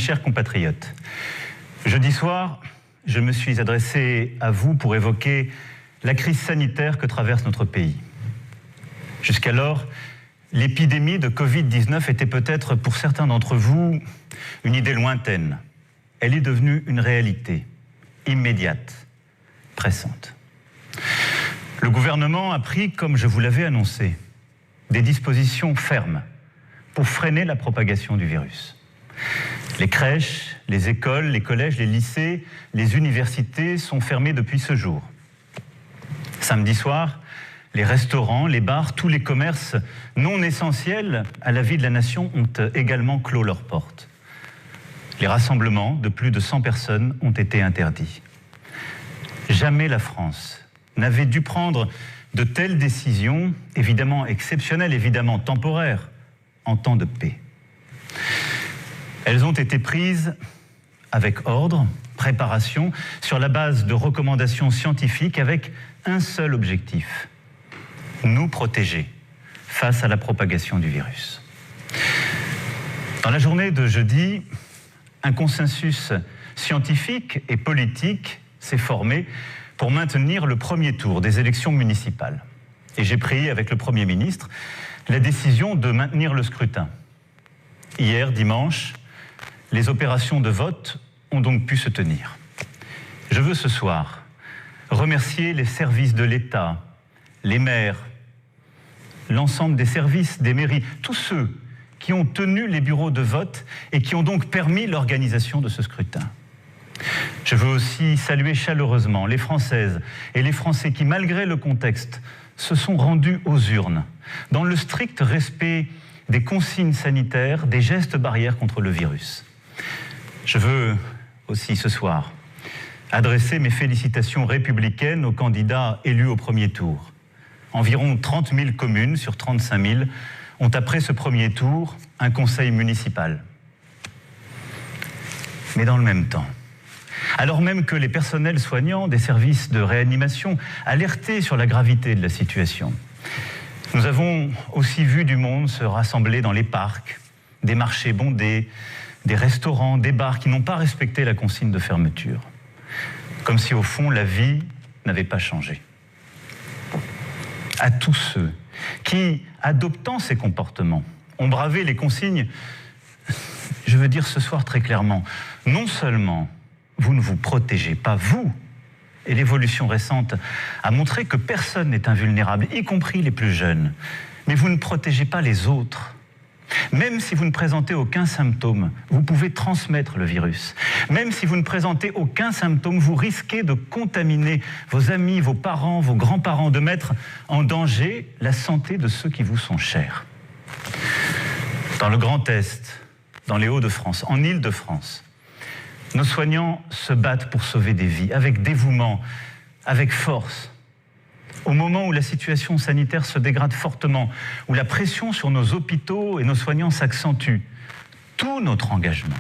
chers compatriotes, jeudi soir, je me suis adressé à vous pour évoquer la crise sanitaire que traverse notre pays. Jusqu'alors, l'épidémie de Covid-19 était peut-être pour certains d'entre vous une idée lointaine. Elle est devenue une réalité, immédiate, pressante. Le gouvernement a pris, comme je vous l'avais annoncé, des dispositions fermes pour freiner la propagation du virus. Les crèches, les écoles, les collèges, les lycées, les universités sont fermés depuis ce jour. Samedi soir, les restaurants, les bars, tous les commerces non essentiels à la vie de la nation ont également clos leurs portes. Les rassemblements de plus de 100 personnes ont été interdits. Jamais la France n'avait dû prendre de telles décisions, évidemment exceptionnelles, évidemment temporaires, en temps de paix. Elles ont été prises avec ordre, préparation, sur la base de recommandations scientifiques avec un seul objectif: nous protéger face à la propagation du virus. Dans la journée de jeudi, un consensus scientifique et politique s'est formé pour maintenir le premier tour des élections municipales. Et j'ai pris avec le Premier ministre la décision de maintenir le scrutin. Hier, dimanche, les opérations de vote ont donc pu se tenir. Je veux ce soir remercier les services de l'État, les maires, l'ensemble des services, des mairies, tous ceux qui ont tenu les bureaux de vote et qui ont donc permis l'organisation de ce scrutin. Je veux aussi saluer chaleureusement les Françaises et les Français qui, malgré le contexte, se sont rendus aux urnes, dans le strict respect des consignes sanitaires, des gestes barrières contre le virus. Je veux aussi ce soir adresser mes félicitations républicaines aux candidats élus au premier tour. Environ 30 000 communes sur 35 000 ont, après ce premier tour, un conseil municipal. Mais dans le même temps, alors même que les personnels soignants des services de réanimation alertaient sur la gravité de la situation, nous avons aussi vu du monde se rassembler dans les parcs, des marchés bondés, des restaurants, des bars qui n'ont pas respecté la consigne de fermeture. Comme si, au fond, la vie n'avait pas changé. À tous ceux qui, adoptant ces comportements, ont bravé les consignes, je veux dire ce soir très clairement, non seulement vous ne vous protégez pas, vous, et l'évolution récente a montré que personne n'est invulnérable, y compris les plus jeunes, mais vous ne protégez pas les autres. Même si vous ne présentez aucun symptôme, vous pouvez transmettre le virus. Même si vous ne présentez aucun symptôme, vous risquez de contaminer vos amis, vos parents, vos grands-parents, de mettre en danger la santé de ceux qui vous sont chers. Dans le Grand Est, dans les Hauts-de-France, en Île-de-France, nos soignants se battent pour sauver des vies, avec dévouement, avec force. Au moment où la situation sanitaire se dégrade fortement, où la pression sur nos hôpitaux et nos soignants s'accentue, tout notre engagement,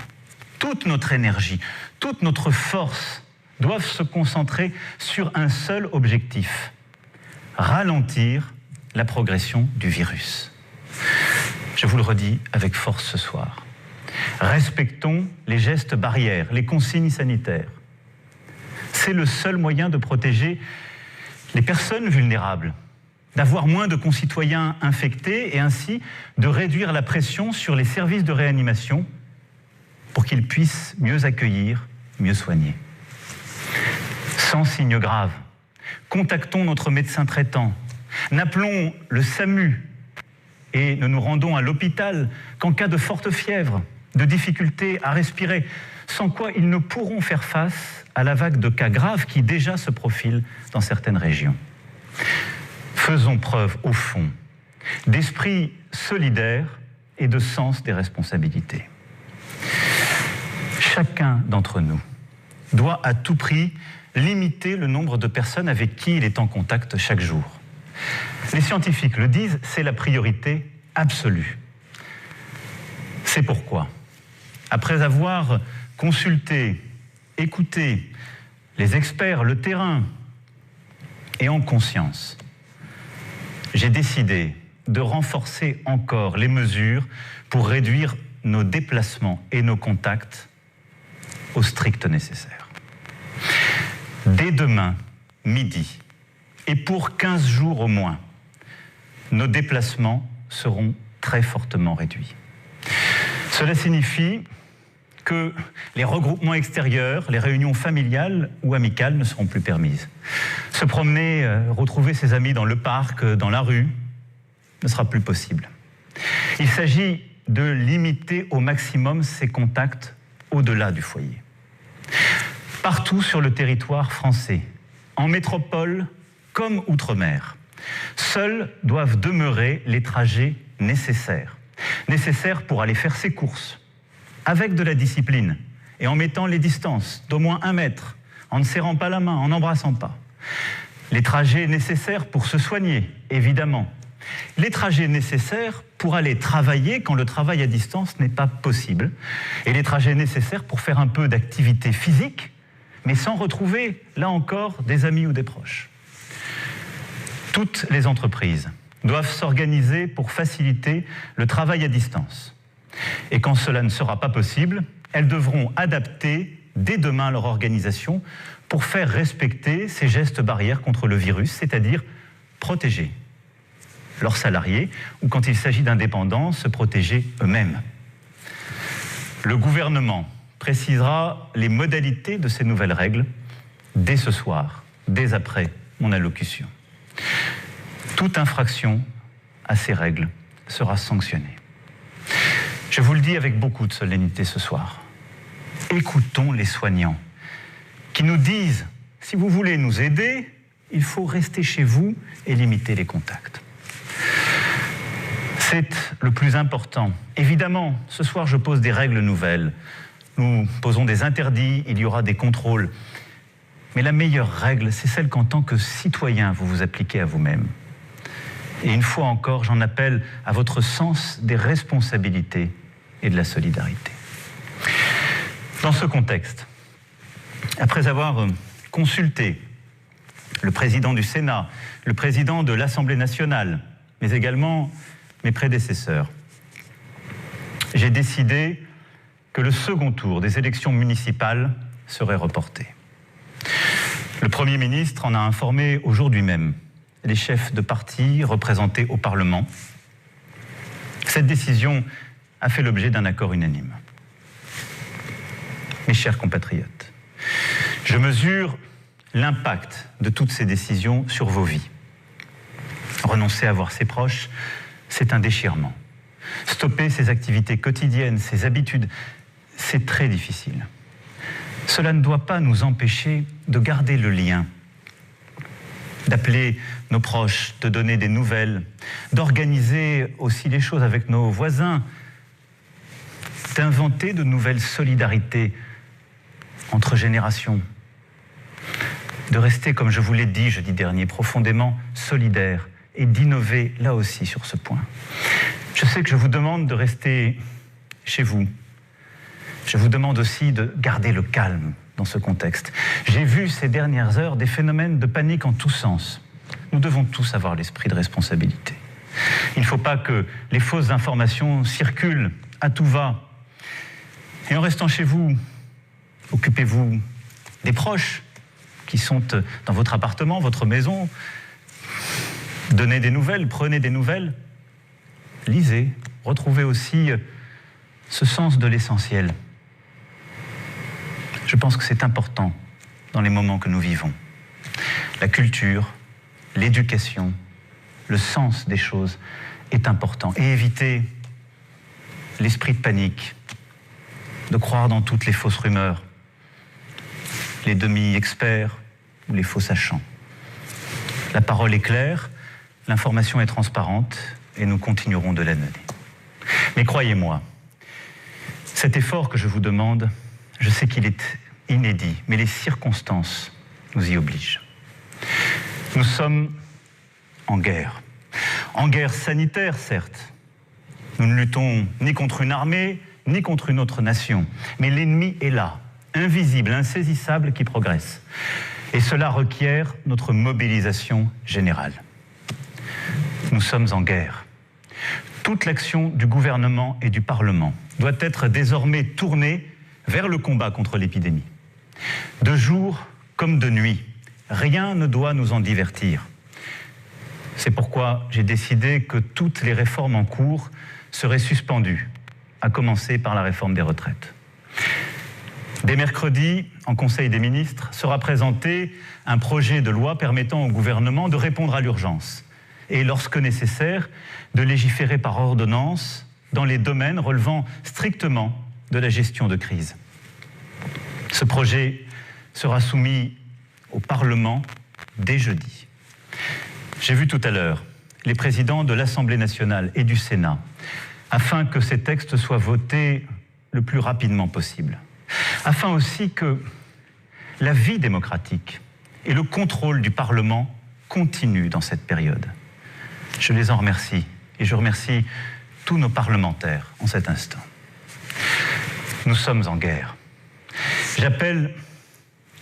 toute notre énergie, toute notre force doivent se concentrer sur un seul objectif: ralentir la progression du virus. Je vous le redis avec force ce soir. Respectons les gestes barrières, les consignes sanitaires. C'est le seul moyen de protéger les personnes vulnérables, d'avoir moins de concitoyens infectés et ainsi de réduire la pression sur les services de réanimation pour qu'ils puissent mieux accueillir, mieux soigner. Sans signe grave, contactons notre médecin traitant, n'appelons le SAMU et ne nous rendons à l'hôpital qu'en cas de forte fièvre, de difficultés à respirer, sans quoi ils ne pourront faire face à la vague de cas graves qui déjà se profile dans certaines régions. Faisons preuve, au fond, d'esprit solidaire et de sens des responsabilités. Chacun d'entre nous doit à tout prix limiter le nombre de personnes avec qui il est en contact chaque jour. Les scientifiques le disent, c'est la priorité absolue. C'est pourquoi, après avoir consulté, écouté les experts, le terrain, et en conscience, j'ai décidé de renforcer encore les mesures pour réduire nos déplacements et nos contacts au strict nécessaire. Dès demain, midi, et pour 15 jours au moins, nos déplacements seront très fortement réduits. Cela signifie que les regroupements extérieurs, les réunions familiales ou amicales ne seront plus permises. Se promener, retrouver ses amis dans le parc, dans la rue, ne sera plus possible. Il s'agit de limiter au maximum ces contacts au-delà du foyer. Partout sur le territoire français, en métropole comme outre-mer, seuls doivent demeurer les trajets nécessaires. Nécessaires pour aller faire ses courses, avec de la discipline et en mettant les distances d'au moins 1 mètre, en ne serrant pas la main, en n'embrassant pas. Les trajets nécessaires pour se soigner, évidemment. Les trajets nécessaires pour aller travailler quand le travail à distance n'est pas possible. Et les trajets nécessaires pour faire un peu d'activité physique, mais sans retrouver, là encore, des amis ou des proches. Toutes les entreprises doivent s'organiser pour faciliter le travail à distance. Et quand cela ne sera pas possible, elles devront adapter dès demain leur organisation pour faire respecter ces gestes barrières contre le virus, c'est-à-dire protéger leurs salariés ou, quand il s'agit d'indépendants, se protéger eux-mêmes. Le gouvernement précisera les modalités de ces nouvelles règles dès ce soir, dès après mon allocution. Toute infraction à ces règles sera sanctionnée. Je vous le dis avec beaucoup de solennité ce soir. Écoutons les soignants qui nous disent « si vous voulez nous aider, il faut rester chez vous et limiter les contacts ». C'est le plus important. Évidemment, ce soir, je pose des règles nouvelles. Nous posons des interdits, il y aura des contrôles. Mais la meilleure règle, c'est celle qu'en tant que citoyen, vous vous appliquez à vous-même. Et une fois encore, j'en appelle à votre sens des responsabilités et de la solidarité. Dans ce contexte, après avoir consulté le président du Sénat, le président de l'Assemblée nationale, mais également mes prédécesseurs, j'ai décidé que le second tour des élections municipales serait reporté. Le Premier ministre en a informé aujourd'hui même les chefs de parti représentés au Parlement. Cette décision a fait l'objet d'un accord unanime. Mes chers compatriotes, je mesure l'impact de toutes ces décisions sur vos vies. Renoncer à voir ses proches, c'est un déchirement. Stopper ses activités quotidiennes, ses habitudes, c'est très difficile. Cela ne doit pas nous empêcher de garder le lien, d'appeler nos proches, de donner des nouvelles, d'organiser aussi les choses avec nos voisins, d'inventer de nouvelles solidarités entre générations, de rester, comme je vous l'ai dit jeudi dernier, profondément solidaires et d'innover là aussi sur ce point. Je sais que je vous demande de rester chez vous. Je vous demande aussi de garder le calme dans ce contexte. J'ai vu ces dernières heures des phénomènes de panique en tous sens. Nous devons tous avoir l'esprit de responsabilité. Il ne faut pas que les fausses informations circulent à tout va. Et en restant chez vous, occupez-vous des proches qui sont dans votre appartement, votre maison. Donnez des nouvelles, prenez des nouvelles. Lisez, retrouvez aussi ce sens de l'essentiel. Je pense que c'est important dans les moments que nous vivons. La culture, l'éducation, le sens des choses est important. Et éviter l'esprit de panique, de croire dans toutes les fausses rumeurs, les demi-experts ou les faux sachants. La parole est claire, l'information est transparente et nous continuerons de la donner. Mais croyez-moi, cet effort que je vous demande, je sais qu'il est inédit, mais les circonstances nous y obligent. Nous sommes en guerre sanitaire, certes. Nous ne luttons ni contre une armée, ni contre une autre nation. Mais l'ennemi est là, invisible, insaisissable, qui progresse. Et cela requiert notre mobilisation générale. Nous sommes en guerre. Toute l'action du gouvernement et du Parlement doit être désormais tournée vers le combat contre l'épidémie. De jour comme de nuit, rien ne doit nous en divertir. C'est pourquoi j'ai décidé que toutes les réformes en cours seraient suspendues, à commencer par la réforme des retraites. Dès mercredi, en Conseil des ministres, sera présenté un projet de loi permettant au gouvernement de répondre à l'urgence et, lorsque nécessaire, de légiférer par ordonnance dans les domaines relevant strictement de la gestion de crise. Ce projet sera soumis au Parlement dès jeudi. J'ai vu tout à l'heure les présidents de l'Assemblée nationale et du Sénat afin que ces textes soient votés le plus rapidement possible, afin aussi que la vie démocratique et le contrôle du Parlement continuent dans cette période. Je les en remercie et je remercie tous nos parlementaires en cet instant. Nous sommes en guerre. J'appelle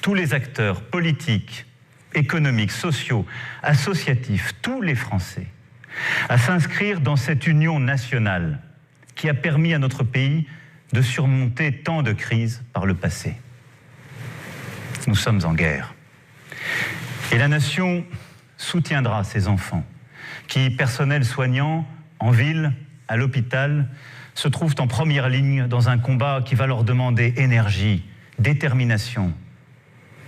tous les acteurs politiques, économiques, sociaux, associatifs, tous les Français, à s'inscrire dans cette union nationale qui a permis à notre pays de surmonter tant de crises par le passé. Nous sommes en guerre. Et la nation soutiendra ses enfants qui, personnel soignant, en ville, à l'hôpital, se trouvent en première ligne dans un combat qui va leur demander énergie, détermination,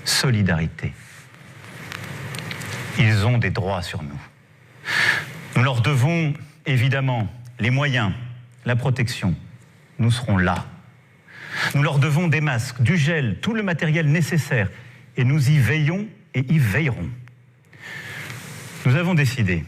solidarité. Ils ont des droits sur nous. Nous leur devons évidemment les moyens, la protection. Nous serons là. Nous leur devons des masques, du gel, tout le matériel nécessaire. Et nous y veillons et y veillerons. Nous avons décidé,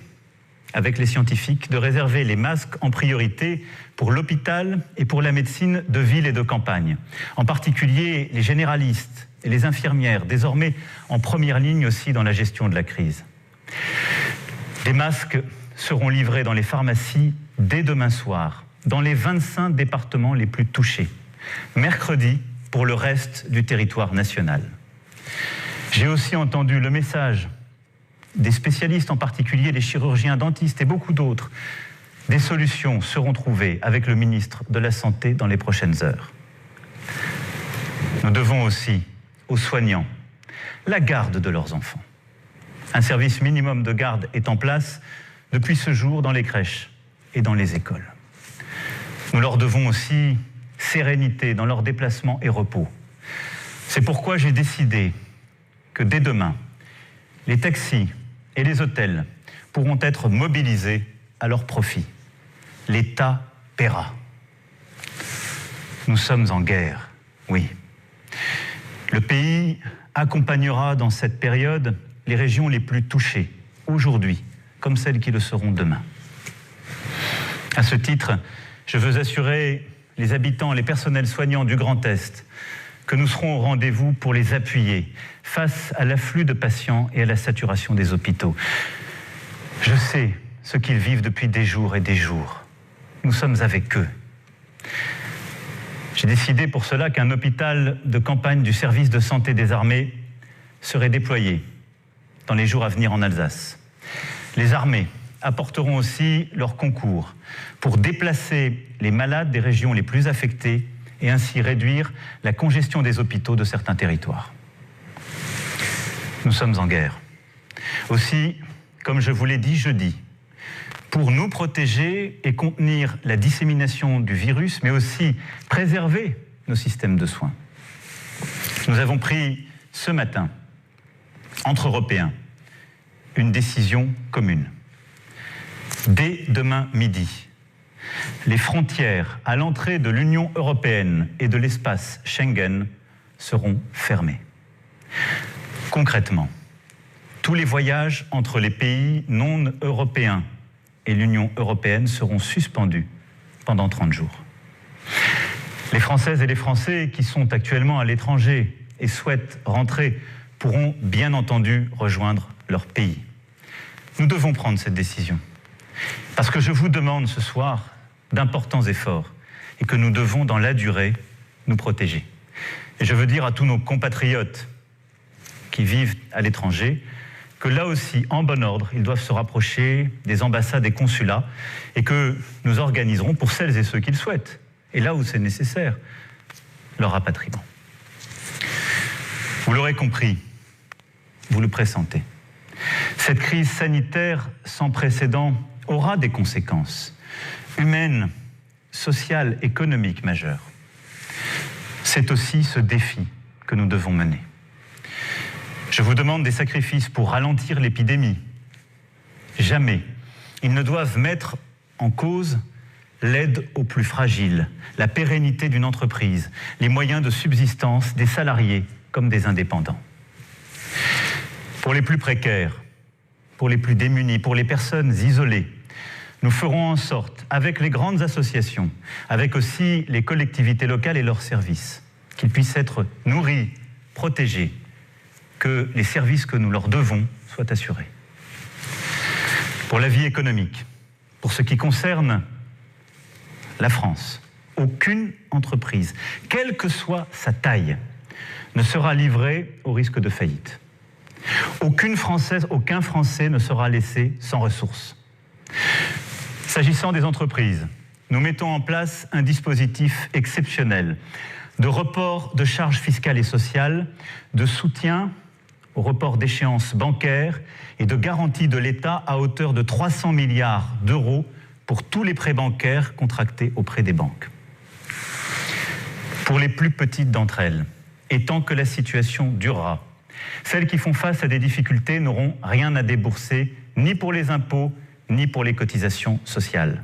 avec les scientifiques, de réserver les masques en priorité pour l'hôpital et pour la médecine de ville et de campagne. En particulier les généralistes et les infirmières, désormais en première ligne aussi dans la gestion de la crise. Les masques seront livrés dans les pharmacies dès demain soir, dans les 25 départements les plus touchés. Mercredi, pour le reste du territoire national. J'ai aussi entendu le message des spécialistes, en particulier les chirurgiens dentistes et beaucoup d'autres. Des solutions seront trouvées avec le ministre de la Santé dans les prochaines heures. Nous devons aussi aux soignants la garde de leurs enfants. Un service minimum de garde est en place depuis ce jour dans les crèches et dans les écoles. Nous leur devons aussi sérénité dans leurs déplacements et repos. C'est pourquoi j'ai décidé que dès demain, les taxis et les hôtels pourront être mobilisés à leur profit. L'État paiera. Nous sommes en guerre, oui. Le pays accompagnera dans cette période les régions les plus touchées, aujourd'hui, comme celles qui le seront demain. À ce titre, je veux assurer les habitants, les personnels soignants du Grand Est que nous serons au rendez-vous pour les appuyer face à l'afflux de patients et à la saturation des hôpitaux. Je sais ce qu'ils vivent depuis des jours et des jours. Nous sommes avec eux. J'ai décidé pour cela qu'un hôpital de campagne du service de santé des armées serait déployé dans les jours à venir en Alsace. Les armées apporteront aussi leur concours pour déplacer les malades des régions les plus affectées et ainsi réduire la congestion des hôpitaux de certains territoires. Nous sommes en guerre. Aussi, comme je vous l'ai dit jeudi, pour nous protéger et contenir la dissémination du virus, mais aussi préserver nos systèmes de soins. Nous avons pris ce matin, entre Européens, une décision commune. Dès demain midi, les frontières à l'entrée de l'Union européenne et de l'espace Schengen seront fermées. Concrètement, tous les voyages entre les pays non européens et l'Union européenne seront suspendus pendant 30 jours. Les Françaises et les Français qui sont actuellement à l'étranger et souhaitent rentrer pourront bien entendu rejoindre leur pays. Nous devons prendre cette décision parce que je vous demande ce soir d'importants efforts et que nous devons dans la durée nous protéger. Et je veux dire à tous nos compatriotes qui vivent à l'étranger que là aussi, en bon ordre, ils doivent se rapprocher des ambassades et consulats et que nous organiserons, pour celles et ceux qui le souhaitent, et là où c'est nécessaire, leur rapatriement. Vous l'aurez compris, vous le pressentez. Cette crise sanitaire sans précédent aura des conséquences humaines, sociales, économiques majeures. C'est aussi ce défi que nous devons mener. Je vous demande des sacrifices pour ralentir l'épidémie. Jamais ils ne doivent mettre en cause l'aide aux plus fragiles, la pérennité d'une entreprise, les moyens de subsistance des salariés comme des indépendants. Pour les plus précaires, pour les plus démunis, pour les personnes isolées, nous ferons en sorte, avec les grandes associations, avec aussi les collectivités locales et leurs services, qu'ils puissent être nourris, protégés, que les services que nous leur devons soient assurés. Pour la vie économique, pour ce qui concerne la France, aucune entreprise, quelle que soit sa taille, ne sera livrée au risque de faillite. Aucun Français ne sera laissé sans ressources. S'agissant des entreprises, nous mettons en place un dispositif exceptionnel de report de charges fiscales et sociales, de soutien au report d'échéances bancaires et de garantie de l'État à hauteur de 300 milliards d'euros pour tous les prêts bancaires contractés auprès des banques. Pour les plus petites d'entre elles, et tant que la situation durera, celles qui font face à des difficultés n'auront rien à débourser, ni pour les impôts, ni pour les cotisations sociales.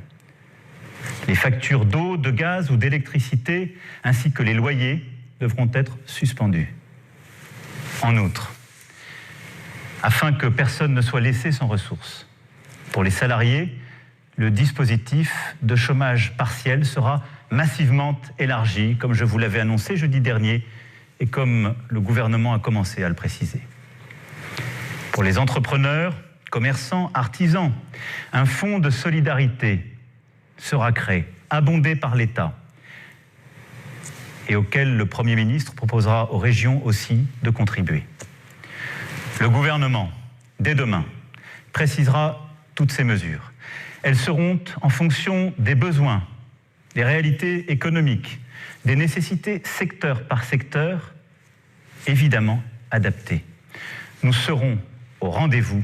Les factures d'eau, de gaz ou d'électricité, ainsi que les loyers, devront être suspendus. En outre, afin que personne ne soit laissé sans ressources, pour les salariés, le dispositif de chômage partiel sera massivement élargi, comme je vous l'avais annoncé jeudi dernier, et comme le gouvernement a commencé à le préciser. Pour les entrepreneurs, commerçants, artisans, un fonds de solidarité sera créé, abondé par l'État, et auquel le Premier ministre proposera aux régions aussi de contribuer. Le gouvernement, dès demain, précisera toutes ces mesures. Elles seront en fonction des besoins, des réalités économiques, des nécessités secteur par secteur, évidemment adaptées. Nous serons au rendez-vous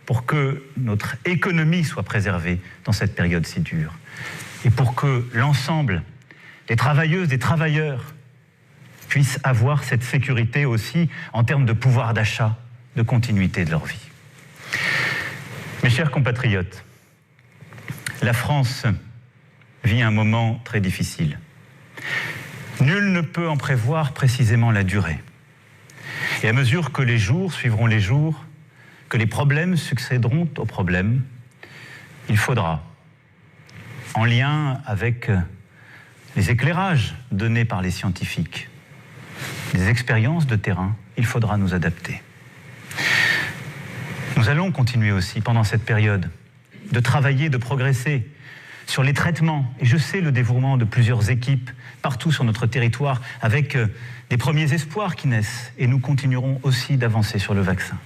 pour que notre économie soit préservée dans cette période si dure et pour que l'ensemble des travailleuses et travailleurs puissent avoir cette sécurité aussi en termes de pouvoir d'achat, de continuité de leur vie. Mes chers compatriotes, la France vit un moment très difficile. Nul ne peut en prévoir précisément la durée. Et à mesure que les jours suivront les jours, que les problèmes succéderont aux problèmes, il faudra, en lien avec les éclairages donnés par les scientifiques, les expériences de terrain, il faudra nous adapter. Nous allons continuer aussi, pendant cette période, de travailler, de progresser sur les traitements. Et je sais le dévouement de plusieurs équipes partout sur notre territoire, avec des premiers espoirs qui naissent. Et nous continuerons aussi d'avancer sur le vaccin.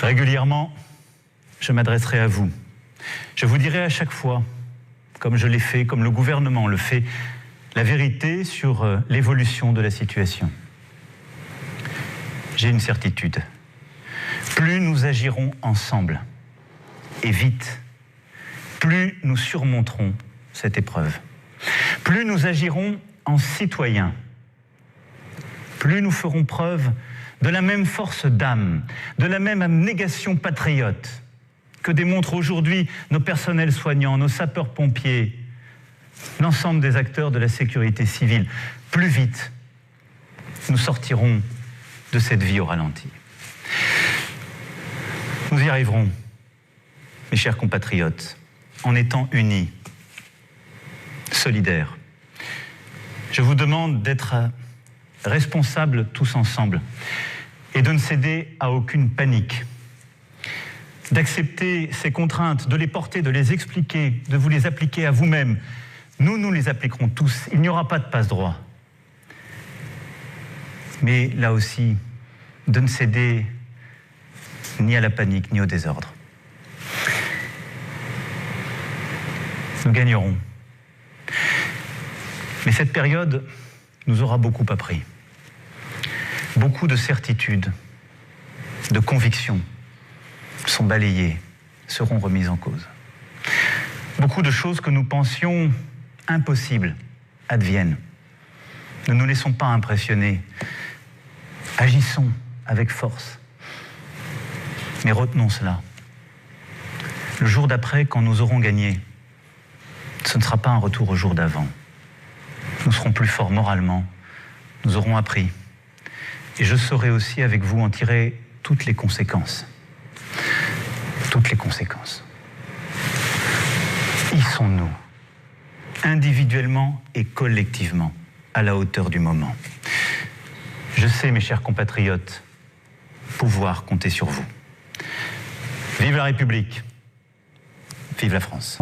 Régulièrement, je m'adresserai à vous. Je vous dirai à chaque fois, comme je l'ai fait, comme le gouvernement le fait, la vérité sur l'évolution de la situation. J'ai une certitude. Plus nous agirons ensemble, et vite, plus nous surmonterons cette épreuve. Plus nous agirons en citoyens, plus nous ferons preuve de la même force d'âme, de la même abnégation patriote que démontrent aujourd'hui nos personnels soignants, nos sapeurs-pompiers, l'ensemble des acteurs de la sécurité civile. Plus vite, nous sortirons de cette vie au ralenti. Nous y arriverons, mes chers compatriotes, en étant unis, solidaires. Je vous demande d'être responsables tous ensemble et de ne céder à aucune panique, d'accepter ces contraintes, de les porter, de les expliquer, de vous les appliquer à vous-même. Nous les appliquerons tous. Il n'y aura pas de passe-droit. Mais là aussi, de ne céder ni à la panique, ni au désordre. Nous gagnerons. Mais cette période nous aura beaucoup appris. Beaucoup de certitudes, de convictions sont balayées, seront remises en cause. Beaucoup de choses que nous pensions impossibles adviennent. Ne nous laissons pas impressionner. Agissons avec force. Mais retenons cela. Le jour d'après, quand nous aurons gagné, ce ne sera pas un retour au jour d'avant. Nous serons plus forts moralement, nous aurons appris. Et je saurai aussi avec vous en tirer toutes les conséquences. Toutes les conséquences. Y sont-nous, individuellement et collectivement, à la hauteur du moment? Je sais, mes chers compatriotes, pouvoir compter sur vous. Vive la République! Vive la France!